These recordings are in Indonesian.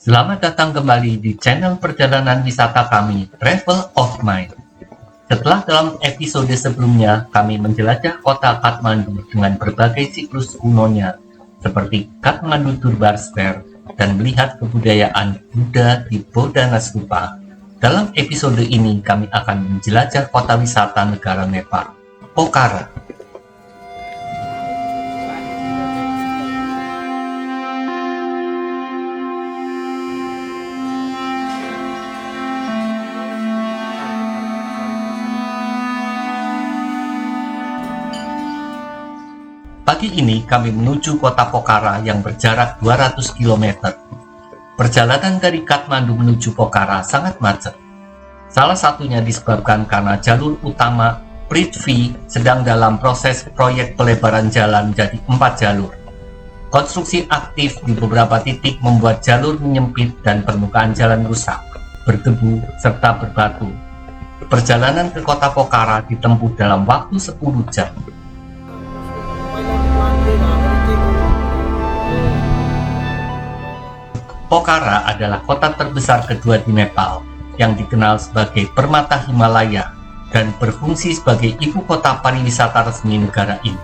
Selamat datang kembali di channel perjalanan wisata kami, Travel of Mind. Setelah dalam episode sebelumnya, kami menjelajah kota Kathmandu dengan berbagai siklus kunonya, seperti Kathmandu Durbar Square, dan melihat kebudayaan Buddha di Bodhana Stupa. Dalam episode ini, kami akan menjelajah kota wisata negara Nepal, Pokhara. Pagi ini kami menuju kota Pokhara yang berjarak 200 km. Perjalanan dari Kathmandu menuju Pokhara sangat macet. Salah satunya disebabkan karena jalur utama Prithvi sedang dalam proses proyek pelebaran jalan jadi 4 jalur. Konstruksi aktif di beberapa titik membuat jalur menyempit dan permukaan jalan rusak, berdebu, serta berbatu. Perjalanan ke kota Pokhara ditempuh dalam waktu 10 jam. Pokhara adalah kota terbesar kedua di Nepal yang dikenal sebagai Permata Himalaya dan berfungsi sebagai ibu kota pariwisata resmi negara ini.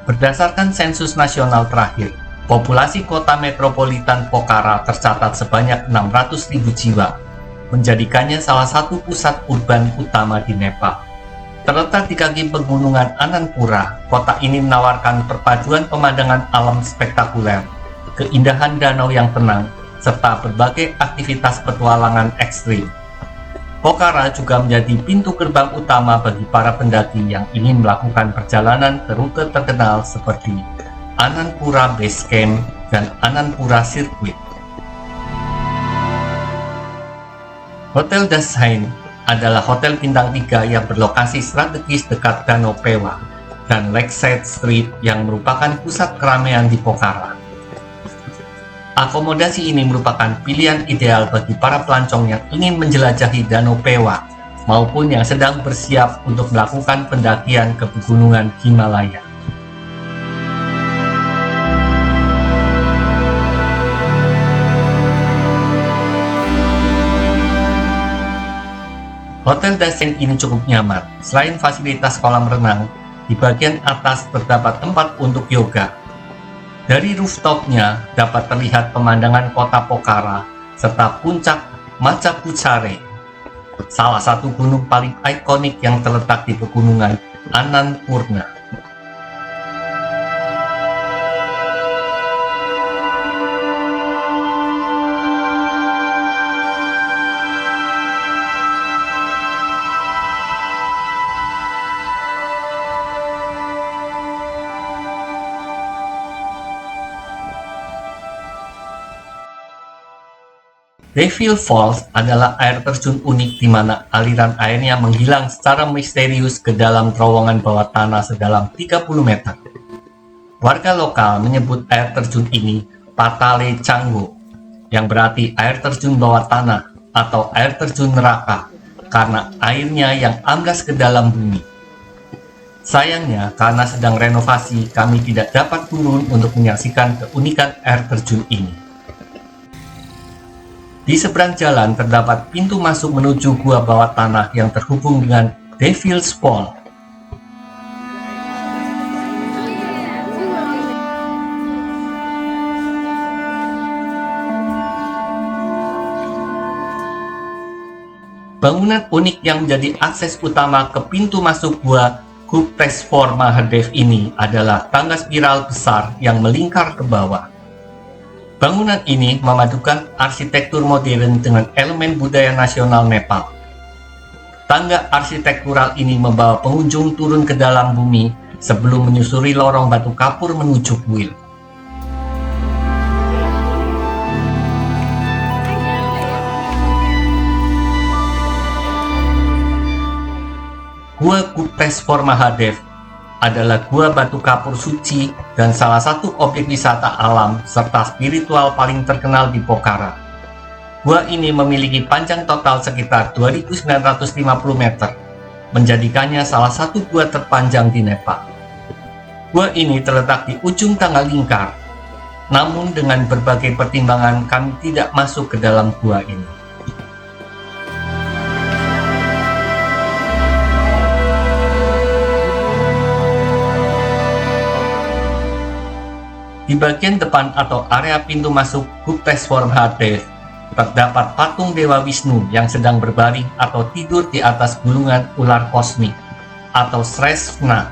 Berdasarkan sensus nasional terakhir, populasi kota metropolitan Pokhara tercatat sebanyak 600.000 jiwa, menjadikannya salah satu pusat urban utama di Nepal. Terletak di kaki pegunungan Anandpura, kota ini menawarkan perpaduan pemandangan alam spektakuler, keindahan danau yang tenang, serta berbagai aktivitas petualangan ekstrim. Pokhara juga menjadi pintu gerbang utama bagi para pendaki yang ingin melakukan perjalanan ke rute terkenal seperti Anandpura Base Camp dan Anandpura Circuit. Hotel Dasein adalah hotel bintang 3 yang berlokasi strategis dekat Danau Pewa dan Lakeside Street yang merupakan pusat keramaian di Pokhara. Akomodasi ini merupakan pilihan ideal bagi para pelancong yang ingin menjelajahi Danau Pewa maupun yang sedang bersiap untuk melakukan pendakian ke pegunungan Himalaya. Hotel Dasein ini cukup nyaman. Selain fasilitas kolam renang, di bagian atas terdapat tempat untuk yoga. Dari rooftopnya dapat terlihat pemandangan kota Pokhara serta puncak Machapuchhare, salah satu gunung paling ikonik yang terletak di pegunungan Annapurna. Devil Falls adalah air terjun unik di mana aliran airnya menghilang secara misterius ke dalam terowongan bawah tanah sedalam 30 meter. Warga lokal menyebut air terjun ini Patale Changgo, yang berarti air terjun bawah tanah atau air terjun neraka, karena airnya yang amblas ke dalam bumi. Sayangnya, karena sedang renovasi, kami tidak dapat turun untuk menyaksikan keunikan air terjun ini. Di seberang jalan terdapat pintu masuk menuju gua bawah tanah yang terhubung dengan Devil's Fall. Bangunan unik yang menjadi akses utama ke pintu masuk gua Gupteshwar Mahadev ini adalah tangga spiral besar yang melingkar ke bawah. Bangunan ini memadukan arsitektur modern dengan elemen budaya nasional Nepal. Tangga arsitektural ini membawa pengunjung turun ke dalam bumi sebelum menyusuri lorong batu kapur menuju kuil. Gua Gupteshwar Mahadev adalah gua batu kapur suci dan salah satu objek wisata alam serta spiritual paling terkenal di Pokhara. Gua ini memiliki panjang total sekitar 2.950 meter, menjadikannya salah satu gua terpanjang di Nepal. Gua ini terletak di ujung tangga lingkar, namun dengan berbagai pertimbangan kami tidak masuk ke dalam gua ini. Di bagian depan atau area pintu masuk Gupteshwar Mahadev terdapat patung Dewa Wisnu yang sedang berbaring atau tidur di atas gulungan ular kosmik atau Sreshna.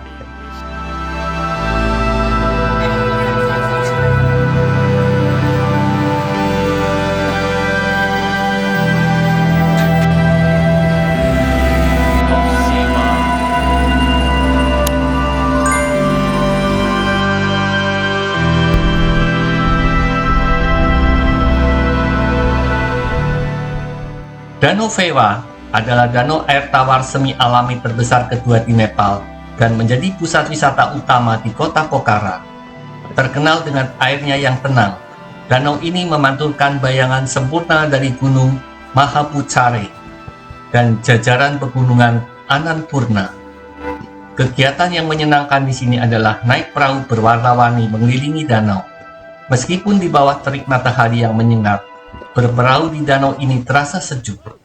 Danau Vewa adalah danau air tawar semi alami terbesar kedua di Nepal dan menjadi pusat wisata utama di kota Pokhara. Terkenal dengan airnya yang tenang, danau ini memantulkan bayangan sempurna dari gunung Mahapuchare dan jajaran pegunungan Annapurna. Kegiatan yang menyenangkan di sini adalah naik perahu berwarna-warni mengelilingi danau. Meskipun di bawah terik matahari yang menyengat, berperahu di danau ini terasa sejuk.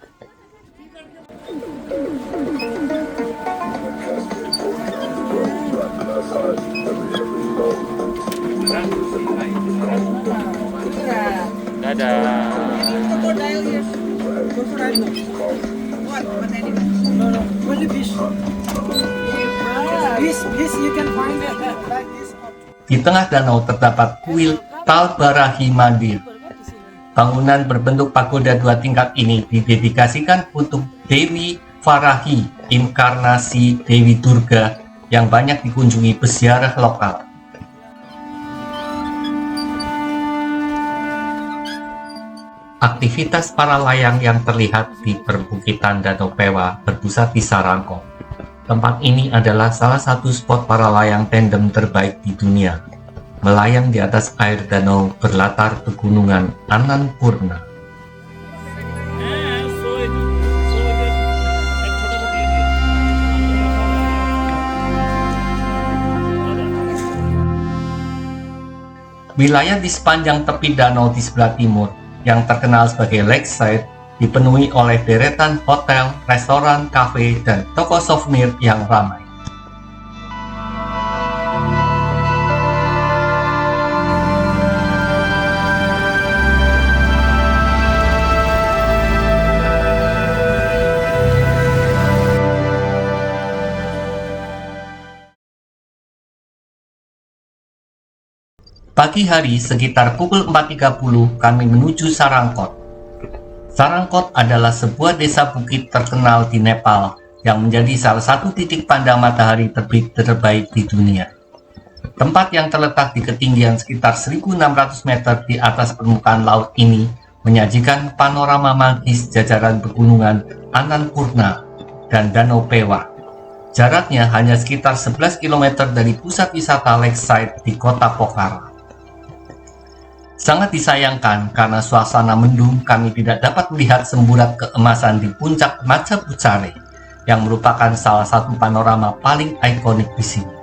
Di tengah danau terdapat kuil Talbarahi Mandir. Bangunan berbentuk pagoda 2 tingkat ini didedikasikan untuk Dewi Varahi, inkarnasi Dewi Durga yang banyak dikunjungi peziarah lokal. Aktivitas para layang yang terlihat di perbukitan Danau Vewa berpusat di Sarangkot. Tempat ini adalah salah satu spot para layang tandem terbaik di dunia. Melayang di atas air danau berlatar pegunungan Annapurna. Wilayah di sepanjang tepi danau di sebelah timur yang terkenal sebagai Lakeside dipenuhi oleh deretan hotel, restoran, kafe, dan toko souvenir yang ramai. Pagi hari sekitar pukul 4.30 kami menuju Sarangkot. Sarangkot adalah sebuah desa bukit terkenal di Nepal yang menjadi salah satu titik pandang matahari terbit terbaik di dunia. Tempat yang terletak di ketinggian sekitar 1.600 meter di atas permukaan laut ini menyajikan panorama magis jajaran pegunungan Annapurna dan Danau Vewa. Jaraknya hanya sekitar 11 km dari pusat wisata Lakeside di kota Pokhara. Sangat disayangkan karena suasana mendung kami tidak dapat melihat semburat keemasan di puncak Mahapuchare yang merupakan salah satu panorama paling ikonik di sini.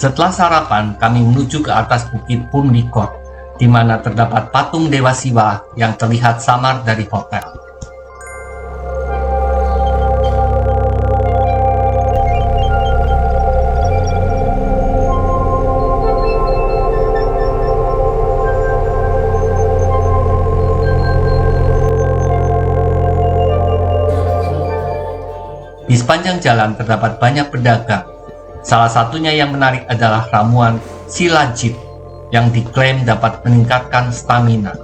Setelah sarapan, kami menuju ke atas bukit Pundikot, di mana terdapat patung Dewa Siwa yang terlihat samar dari hotel. Di sepanjang jalan terdapat banyak pedagang. Salah satunya yang menarik adalah ramuan Silajit yang diklaim dapat meningkatkan stamina.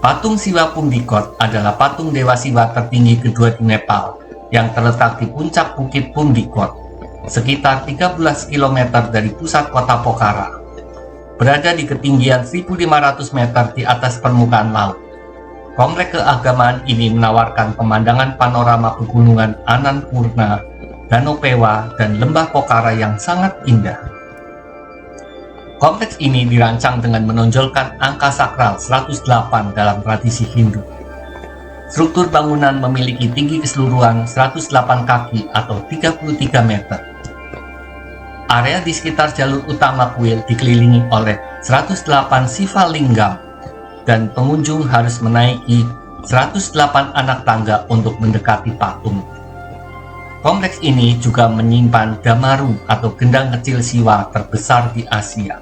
Patung Siwa Pundikot adalah patung Dewa Siwa tertinggi kedua di Nepal yang terletak di puncak bukit Pundikot, sekitar 13 km dari pusat kota Pokhara. Berada di ketinggian 1.500 meter di atas permukaan laut. Komplek keagamaan ini menawarkan pemandangan panorama pegunungan Annapurna, Danau Pewa, dan lembah Pokhara yang sangat indah. Kompleks ini dirancang dengan menonjolkan angka sakral 108 dalam tradisi Hindu. Struktur bangunan memiliki tinggi keseluruhan 108 kaki atau 33 meter. Area di sekitar jalur utama kuil dikelilingi oleh 108 Siva Lingam dan pengunjung harus menaiki 108 anak tangga untuk mendekati patung. Kompleks ini juga menyimpan Damaru atau gendang kecil Siwa terbesar di Asia.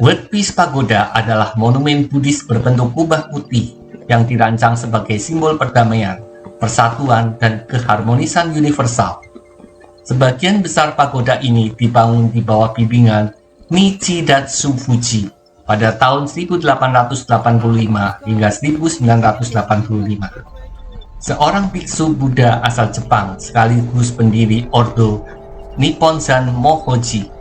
World Peace Pagoda adalah monumen Buddhis berbentuk kubah putih yang dirancang sebagai simbol perdamaian, persatuan, dan keharmonisan universal. Sebagian besar pagoda ini dibangun di bawah bimbingan Nichidatsu Fuji pada tahun 1885 hingga 1985. Seorang biksu Buddha asal Jepang sekaligus pendiri Ordo Nipponzan Mohoji.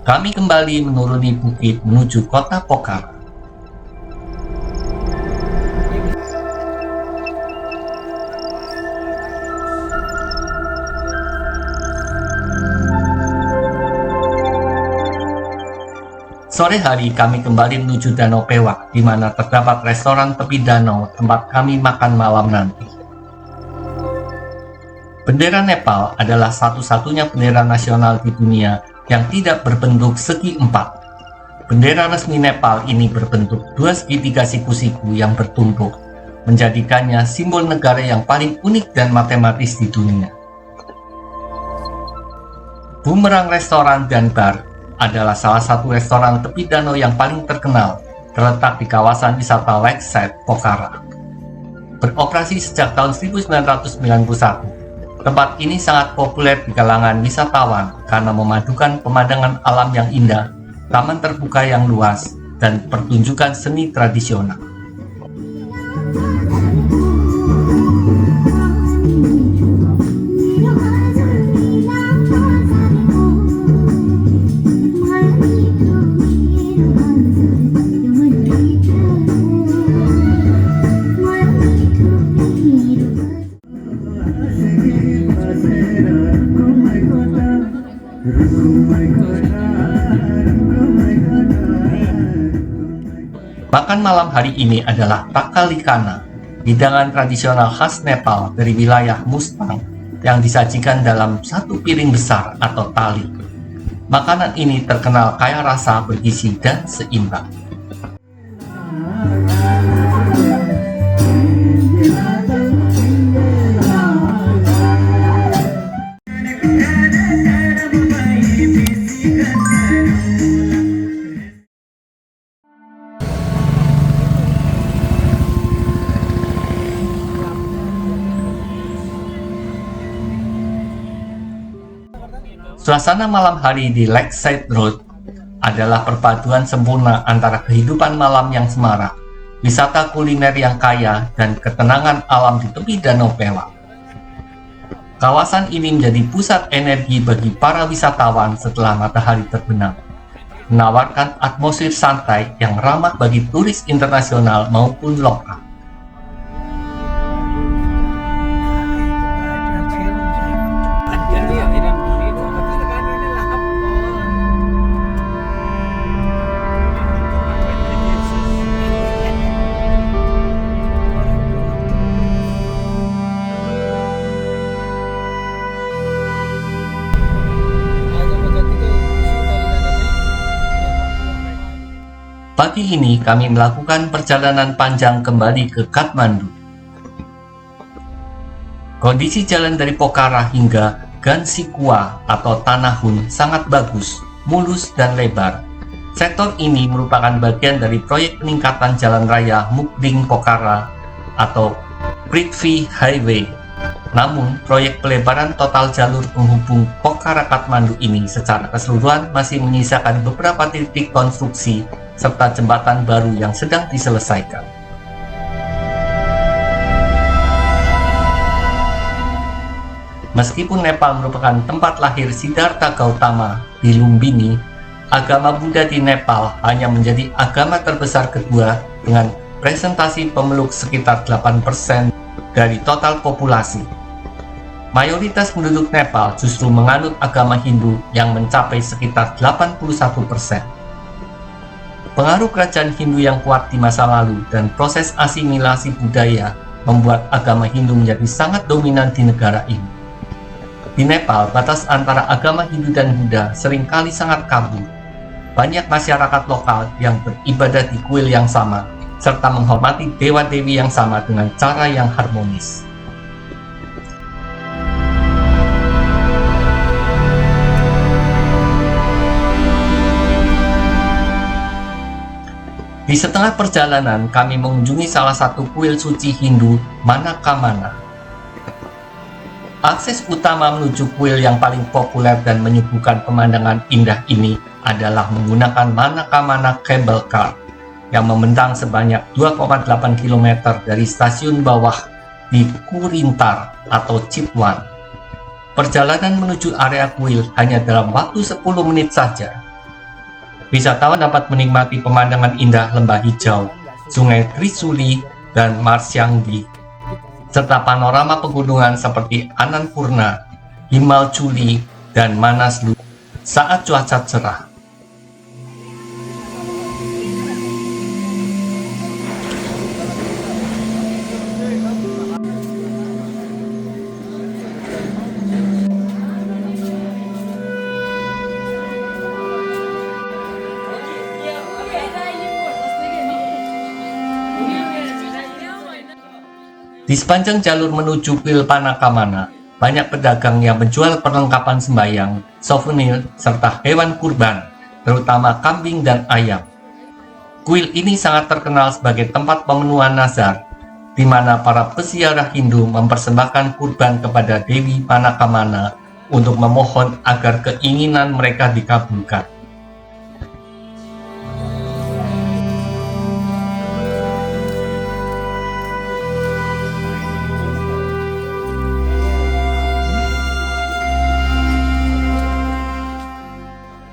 Kami kembali menuruni bukit menuju kota Pokhara. Sore hari kami kembali menuju Danau Pewa, di mana terdapat restoran tepi danau tempat kami makan malam nanti. Bendera Nepal adalah satu-satunya bendera nasional di dunia yang tidak berbentuk segi empat. Bendera resmi Nepal ini berbentuk dua segitiga siku-siku yang bertumpuk, menjadikannya simbol negara yang paling unik dan matematis di dunia. Bumerang Restoran dan Bar adalah salah satu restoran tepi danau yang paling terkenal, terletak di kawasan wisata Lakeside, Pokhara. Beroperasi sejak tahun 1991. Tempat ini sangat populer di kalangan wisatawan karena memadukan pemandangan alam yang indah, taman terbuka yang luas, dan pertunjukan seni tradisional. Makan malam hari ini adalah takalikana, hidangan tradisional khas Nepal dari wilayah Mustang yang disajikan dalam satu piring besar atau tali. Makanan ini terkenal kaya rasa, bergizi, dan seimbang. Suasana malam hari di Lakeside Road adalah perpaduan sempurna antara kehidupan malam yang semarak, wisata kuliner yang kaya, dan ketenangan alam di tepi Danau Pewa. Kawasan ini menjadi pusat energi bagi para wisatawan setelah matahari terbenam. menawarkan atmosfer santai yang ramah bagi turis internasional maupun lokal. Pagi ini kami melakukan perjalanan panjang kembali ke Kathmandu. Kondisi jalan dari Pokhara hingga Gansikwa atau Tanah Hun sangat bagus, mulus dan lebar. Sektor ini merupakan bagian dari proyek peningkatan jalan raya Mukding Pokhara atau Prithvi Highway. Namun, proyek pelebaran total jalur penghubung Pokhara Kathmandu ini secara keseluruhan masih menyisakan beberapa titik konstruksi serta jembatan baru yang sedang diselesaikan. Meskipun Nepal merupakan tempat lahir Siddhartha Gautama di Lumbini, agama Buddha di Nepal hanya menjadi agama terbesar kedua dengan presentasi pemeluk sekitar 8% dari total populasi. Mayoritas penduduk Nepal justru menganut agama Hindu yang mencapai sekitar 81%. Pengaruh kerajaan Hindu yang kuat di masa lalu dan proses asimilasi budaya membuat agama Hindu menjadi sangat dominan di negara ini. Di Nepal, batas antara agama Hindu dan Buddha seringkali sangat kabur. Banyak masyarakat lokal yang beribadah di kuil yang sama, serta menghormati dewa-dewi yang sama dengan cara yang harmonis. Di setengah perjalanan, kami mengunjungi salah satu kuil suci Hindu, Manakamana. Akses utama menuju kuil yang paling populer dan menyuguhkan pemandangan indah ini adalah menggunakan Manakamana Cable Car yang membentang sebanyak 2,8 km dari stasiun bawah di Kurintar atau Chitwan. Perjalanan menuju area kuil hanya dalam waktu 10 menit saja. Wisatawan dapat menikmati pemandangan indah lembah hijau, sungai Trisuli, dan Marsyangdi, serta panorama pegunungan seperti Anandpurna, Himalchuli, dan Manaslu saat cuaca cerah. Di sepanjang jalur menuju kuil Manakamana, banyak pedagang yang menjual perlengkapan sembahyang, souvenir, serta hewan kurban, terutama kambing dan ayam. Kuil ini sangat terkenal sebagai tempat pemenuhan nazar, di mana para peziarah Hindu mempersembahkan kurban kepada Dewi Manakamana untuk memohon agar keinginan mereka dikabulkan.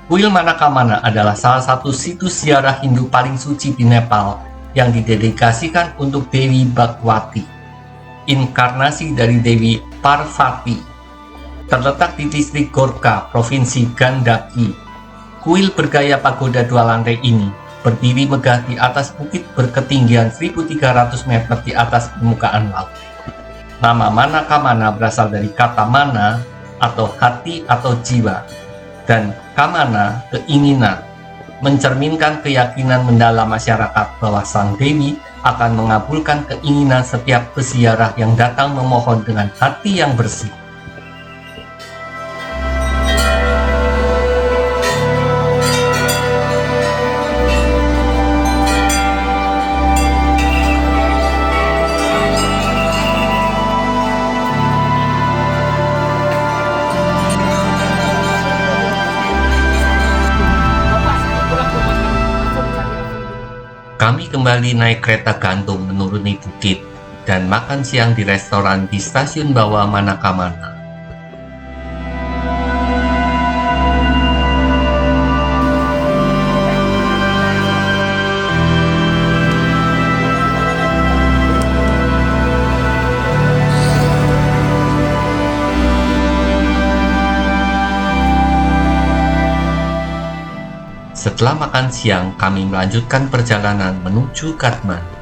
Kuil Manakamana adalah salah satu situs ziarah Hindu paling suci di Nepal yang didedikasikan untuk Dewi Bhagwati, inkarnasi dari Dewi Parvati. Terletak di distrik Gorkha, Provinsi Gandaki. Kuil bergaya pagoda dua lantai ini berdiri megah di atas bukit berketinggian 1.300 meter di atas permukaan laut. Nama Manakamana berasal dari kata mana atau hati atau jiwa, dan kamana, keinginan, mencerminkan keyakinan mendalam masyarakat bahwa Sang Dewi akan mengabulkan keinginan setiap peziarah yang datang memohon dengan hati yang bersih. Kami kembali naik kereta gantung menuruni bukit dan makan siang di restoran di stasiun bawah Manakamana. setelah makan siang, kami melanjutkan perjalanan menuju Kathmandu.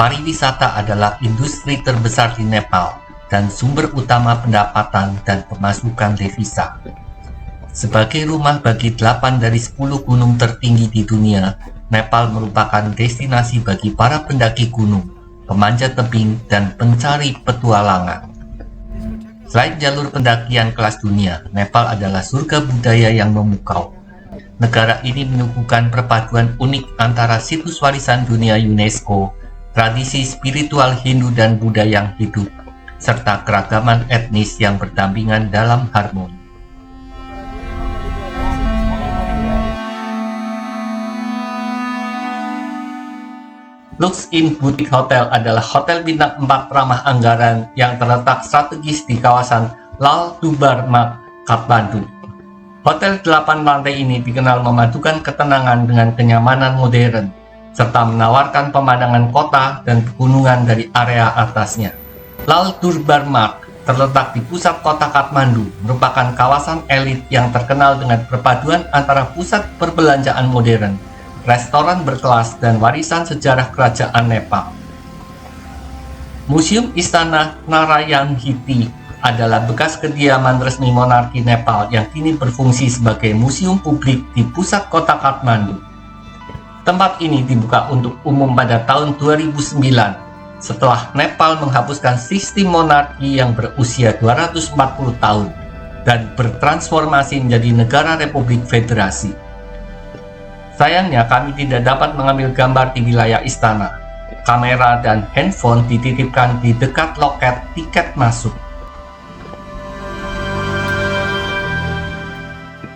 Pariwisata adalah industri terbesar di Nepal dan sumber utama pendapatan dan pemasukan devisa. Sebagai rumah bagi 8 dari 10 gunung tertinggi di dunia, Nepal merupakan destinasi bagi para pendaki gunung, pemanjat tebing, dan pencari petualangan. Selain jalur pendakian kelas dunia, Nepal adalah surga budaya yang memukau. Negara ini menyuguhkan perpaduan unik antara situs warisan dunia UNESCO, tradisi spiritual Hindu dan Buddha yang hidup, serta keragaman etnis yang berdampingan dalam harmoni. Lux Inn Boutique Hotel adalah hotel bintang 4 ramah anggaran yang terletak strategis di kawasan Lal Dubar Marg, Kathmandu. Hotel 8 lantai ini dikenal memadukan ketenangan dengan kenyamanan modern, serta menawarkan pemandangan kota dan pegunungan dari area atasnya. Lal Dubar Marg terletak di pusat kota Kathmandu, merupakan kawasan elit yang terkenal dengan perpaduan antara pusat perbelanjaan modern, restoran berkelas, dan warisan sejarah kerajaan Nepal. Museum Istana Narayanhiti adalah bekas kediaman resmi monarki Nepal yang kini berfungsi sebagai museum publik di pusat kota Kathmandu. Tempat ini dibuka untuk umum pada tahun 2009 setelah Nepal menghapuskan sistem monarki yang berusia 240 tahun dan bertransformasi menjadi negara republik federasi. Sayangnya kami tidak dapat mengambil gambar di wilayah istana. Kamera dan handphone dititipkan di dekat loket tiket masuk.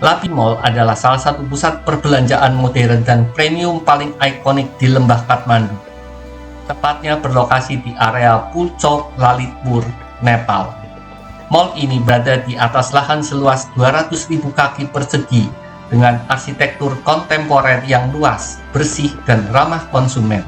Lapi Mall adalah salah satu pusat perbelanjaan modern dan premium paling ikonik di lembah Kathmandu. Tepatnya berlokasi di area Phulchok, Lalitpur, Nepal. Mall ini berada di atas lahan seluas 200.000 kaki persegi dengan arsitektur kontemporer yang luas, bersih, dan ramah konsumen.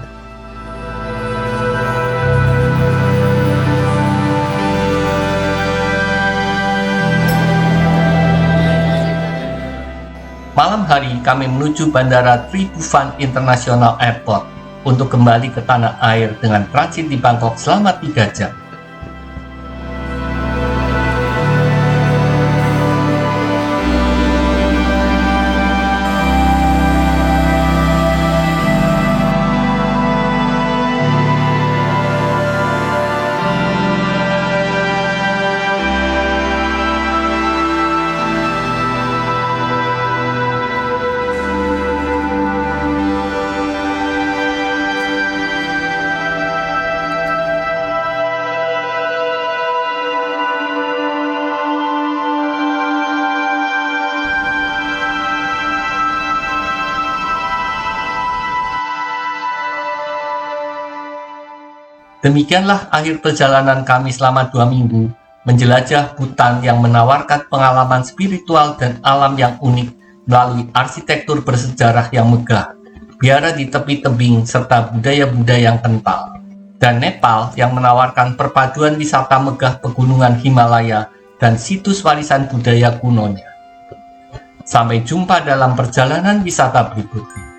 Malam hari kami menuju Bandara Tribhuvan International Airport untuk kembali ke tanah air dengan transit di Bangkok selama 3 jam. Demikianlah akhir perjalanan kami selama 2 minggu, menjelajah hutan yang menawarkan pengalaman spiritual dan alam yang unik melalui arsitektur bersejarah yang megah, biara di tepi tebing, serta budaya-budaya yang kental, dan Nepal yang menawarkan perpaduan wisata megah pegunungan Himalaya dan situs warisan budaya kunonya. Sampai jumpa dalam perjalanan wisata berikutnya.